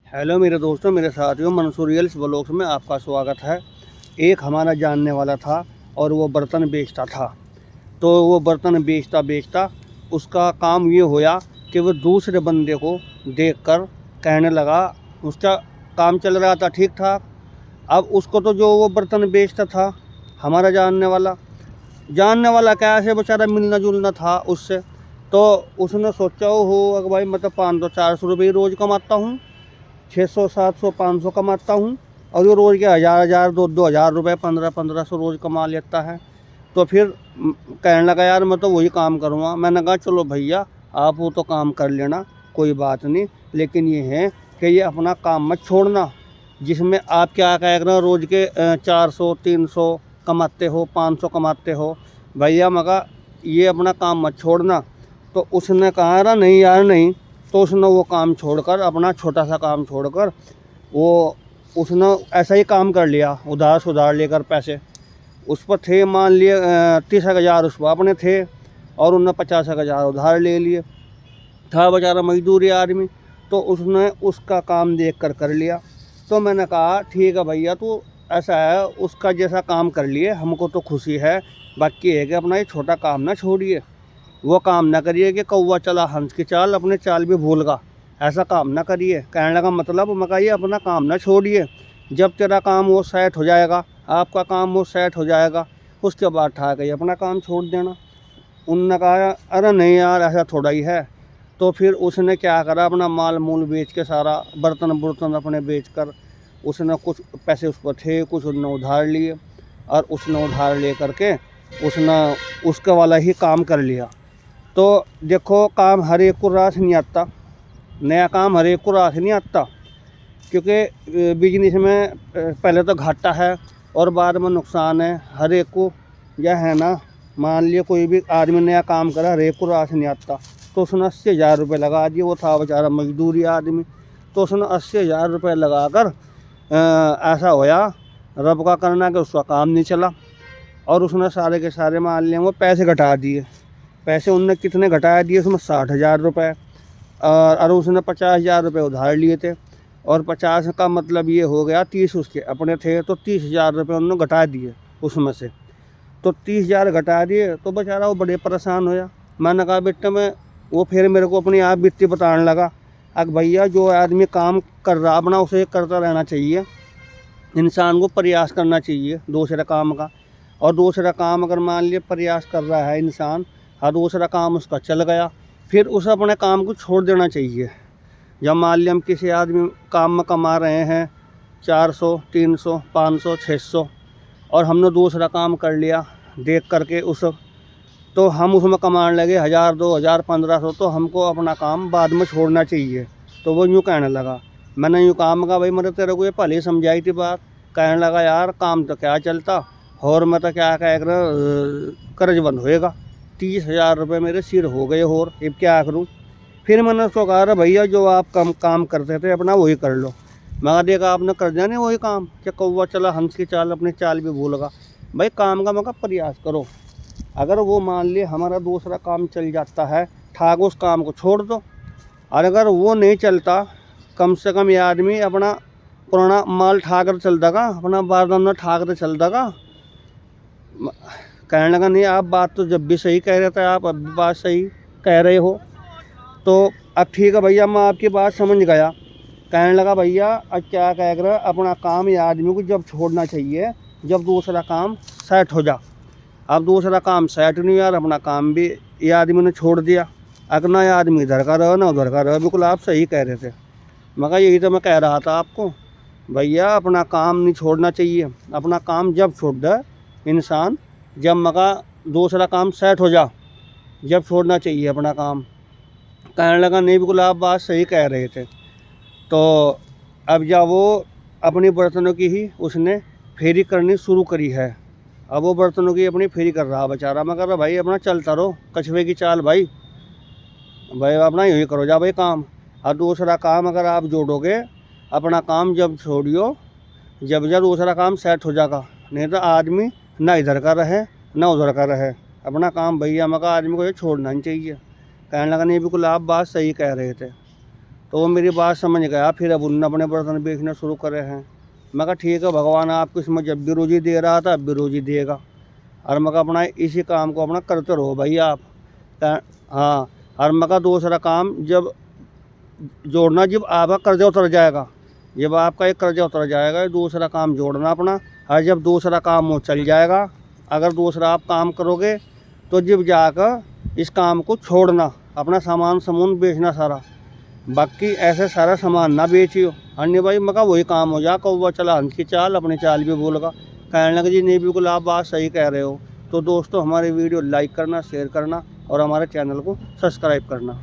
Hello मेरे दोस्तों, मेरे साथियों, मंसूर रियल्स व्लॉग्स में आपका स्वागत है। एक हमारा जानने वाला था और वो बर्तन बेचता था। तो वो बर्तन बेचता बेचता उसका काम ये होया कि वो दूसरे बंदे को देखकर कहने लगा। उसका काम चल रहा था ठीक ठाक। अब उसको तो जो वो बर्तन बेचता था हमारा जानने वाला क्या, ऐसे बेचारा मिलना जुलना था उससे। तो उसने सोचा हो अगर भाई मैं तो 500-400 रुपये रोज़ कमाता हूँ, 600-700-500 कमाता हूँ, और वो रोज़ के 1000-1000 2-2 हज़ार रुपये 1500-1500 रोज़ कमा लेता है। तो फिर कहने लगा यार मैं तो वही काम करूँगा। मैंने कहा चलो भैया आप वो तो काम कर लेना, कोई बात नहीं, लेकिन ये है कि ये अपना काम मत छोड़ना जिसमें आप क्या कह रहे हो रोज़ के 400-300 कमाते हो, 500 कमाते हो। भैया मगा ये अपना काम मत छोड़ना। तो उसने कहा ना नहीं यार नहीं। तो उसने वो काम छोड़कर, अपना छोटा सा काम छोड़कर, वो उसने ऐसा ही काम कर लिया, उधार लेकर पैसे। उस पर थे मान लिए 30,000 उस पर अपने थे, और उन्होंने 50,000 उधार ले लिए। था बेचारा मजदूरी आदमी, तो उसने उसका काम देख कर लिया। तो मैंने कहा ठीक है भैया, तो ऐसा है उसका जैसा काम कर लिए, हमको तो खुशी है। बाकी है कि अपना ये छोटा काम ना छोड़िए, वो काम ना करिए कि कौवा चला हंस की चाल, अपने चाल भी भूल गा। ऐसा काम ना करिए। कहने लगा मतलब मैं कहा ये अपना काम ना छोड़िए, जब तेरा काम वो सेट हो जाएगा, आपका काम वो सेट हो जाएगा, उसके बाद ठा के अपना काम छोड़ देना। उनने कहा अरे नहीं यार ऐसा थोड़ा ही है। तो फिर उसने क्या करा, अपना माल मूल बेच के, सारा बर्तन बुर्तन अपने बेच कर, उसने कुछ पैसे उस पर थे, कुछ उसने उधार लिए, और उसने उधार ले करके उसने उसके वाला ही काम कर लिया। तो देखो काम हर एक को रास नहीं आता, नया काम हर एक को रास नहीं आता, क्योंकि बिजनेस में पहले तो घाटा है और बाद में नुकसान है हर एक को। यह है ना, मान लिया कोई भी आदमी नया काम करा, हर एक को रास नहीं आता। तो उसने 80,000 रुपये लगा दिए। वो था बेचारा मजदूरी आदमी। तो उसने 80,000 रुपये लगा कर ऐसा होया रब का करना कि उसका काम नहीं चला, और उसने सारे के सारे मान लिया वो पैसे घटा दिए। पैसे उनने कितने घटाया दिए उसमें 60,000 रुपये, और उसने 50,000 रुपये उधार लिए थे। और 50 का मतलब ये हो गया 30 उसके अपने थे, तो 30,000 रुपये उन्होंने घटा दिए उसमें से। तो 30,000 घटा दिए तो बेचारा वो बड़े परेशान होया। मैंने कहा बेटा मैं, वो फिर मेरे को अपनी आप बीतती बताने लगा। अब भैया जो आदमी काम कर रहा अपना उसे करता रहना चाहिए, इंसान को प्रयास करना चाहिए दूसरे काम का। और दूसरा काम अगर मान लिया प्रयास कर रहा है इंसान, और दूसरा काम उसका चल गया, फिर उसे अपने काम को छोड़ देना चाहिए। जब मान लिया हम किसी आदमी काम में कमा रहे हैं 400-300 500 600, और हमने दूसरा काम कर लिया देख करके उस, तो हम उसमें कमाने लगे 1,000 2,000 1500, तो हमको अपना काम बाद में छोड़ना चाहिए। तो वो यूँ कहने लगा। मैंने यूँ काम कहा भाई मैंने तेरे को ये पहले ही समझाई थी बात। कहने लगा यार काम तो क्या चलता, और मैं तो क्या कह कर कर्ज बंद होएगा, 30,000 रुपये मेरे सिर हो गए, और अब क्या करूँ। फिर मैंने उसको कहा अरे भैया जो आप काम करते थे अपना वही कर लो। मगर देखा आपने कर दिया नहीं वही काम, क्या कौवा चला हंस की चाल, अपनी चाल भी भूलगा। भाई काम का मगर प्रयास करो। अगर वो मान लिए हमारा दूसरा काम चल जाता है, ठाक उस काम को छोड़ दो। और अगर वो नहीं चलता, कम से कम ये आदमी अपना पुराना माल ठाक कर चल देगा, अपना बारदाना ठाक कर चल देगा। कहने लगा नहीं आप बात तो जब भी सही कह रहे थे, आप अब भी बात सही कह रहे हो। तो अब ठीक है भैया मैं आपकी बात समझ गया। कहने लगा भैया अब क्या कह रहे, अपना काम ये आदमी को जब छोड़ना चाहिए जब दूसरा काम सेट हो जा। अब दूसरा काम सेट नहीं यार, अपना काम भी ये आदमी ने छोड़ दिया। अगर ना ये आदमी इधर का रहो ना उधर का रहो, बिल्कुल आप सही कह रहे थे। मगर यही तो मैं कह रहा था आपको, भैया अपना काम नहीं छोड़ना चाहिए। अपना काम जब छोड़ दे इंसान, जब मगा दूसरा काम सेट हो जा, जब छोड़ना चाहिए अपना काम। कहने लगा नहीं बिल्कुल आप बात सही कह रहे थे। तो अब जब वो अपनी बर्तनों की ही उसने फेरी करनी शुरू करी है। अब वो बर्तनों की अपनी फेरी कर रहा बेचारा। मैं कर रहा भाई अपना चलता रहो कछुए की चाल, भाई भाई अपना यही करो जा भाई काम। और दूसरा काम अगर आप जोड़ोगे, अपना काम जब छोड़ियो जब जब दूसरा काम सेट हो जाएगा, नहीं तो आदमी ना इधर का रहे ना उधर का रहे। अपना काम भैया मगर आदमी को ये छोड़ना नहीं चाहिए। कहने लगा नहीं बिल्कुल आप बात सही कह रहे थे। तो वो मेरी बात समझ गया, फिर अब उन्होंने अपने बर्तन बेचना शुरू करे हैं। मैं कहा ठीक है, भगवान आपको इसमें जब भी रोजी दे रहा था अब भी रोजी देगा, और मैं कहा अपना इसी काम को अपना करते रहो भाई आप। हाँ, और मैं कहा दूसरा काम जब जोड़ना, जब आपका कर्जा उतर जाएगा, जब आपका एक कर्जा उतर जाएगा दूसरा काम जोड़ना अपना, और जब दूसरा काम वो चल जाएगा, अगर दूसरा आप काम करोगे तो जब जाकर इस काम को छोड़ना, अपना सामान समून बेचना सारा, बाकी ऐसे सारा सामान ना बेचियो। अन्य भाई मैं कहा वही काम हो जा, कौवा चला हंस की चाल, अपनी चाल भी भूलगा। कहने लगे जी नहीं बिल्कुल आप बात सही कह रहे हो। तो दोस्तों हमारी वीडियो लाइक करना, शेयर करना और हमारे चैनल को सब्सक्राइब करना।